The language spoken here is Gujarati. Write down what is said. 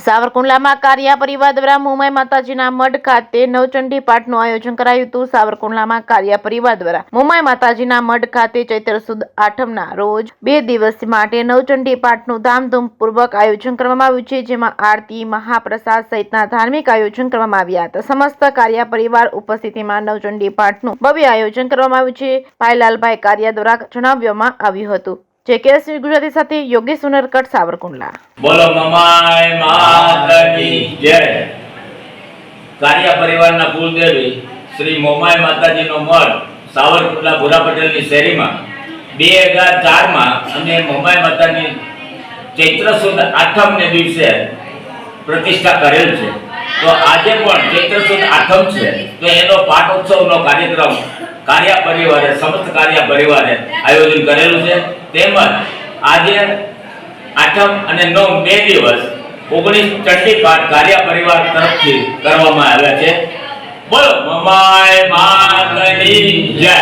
સાવરકુંડલામાં કારિયા પરિવાર દ્વારા મોમાઈ માતાજીના મઢ ખાતે નવચંડી પાઠનું આયોજન કરાયું હતું। સાવરકુંડલામાં કારિયા પરિવાર દ્વારા મોમાઈ માતાજીના મઢ ખાતે ચૈત્ર સુદ આઠમના રોજ 2 દિવસ માટે નવચંડી પાઠનું ધામધૂમપૂર્વક આયોજન કરવામાં આવ્યું છે, જેમાં આરતી, મહાપ્રસાદ સહિતના ધાર્મિક આયોજન કરવામાં આવ્યા હતા। સમસ્ત કારિયા પરિવાર ઉપસ્થિતિમાં નવચંડી પાઠનું ભવ્ય આયોજન કરવામાં આવ્યું છે। ભાઈલાલભાઈ કારિયા દ્વારા જણાવવામાં આવ્યું હતું। JKS ગુજરાતી સાથે યોગેશ ઉનરકટ, સાવરકુંડલા। બોલો મમાઈ માતાજી જય। કારિયા પરિવારના કુલદેવી શ્રી મોમાઈ માતાજીનો મઠ સાવરકુંડલા ભૂરા પટેલની શેરીમાં 2004 માં અમે મોમાઈ માતાની ચૈત્ર સુદ આઠમને દિવસે પ્રતિષ્ઠા કરેલ છે। તો આજે પણ ચૈત્ર સુદ આઠમ છે, તો એનો પાઠોત્સવનો કાર્યક્રમ કારિયા પરિવારે સમસ્ત કારિયા પરિવારે આયોજન કરેલું છે। તેમજ આજે આઠમ અને 9 2 દિવસ 19 ચંડી પાઠ કારિયા પરિવાર તરફથી કરવામાં આવ્યા છે। બોલો મમાઈ માતાની જય।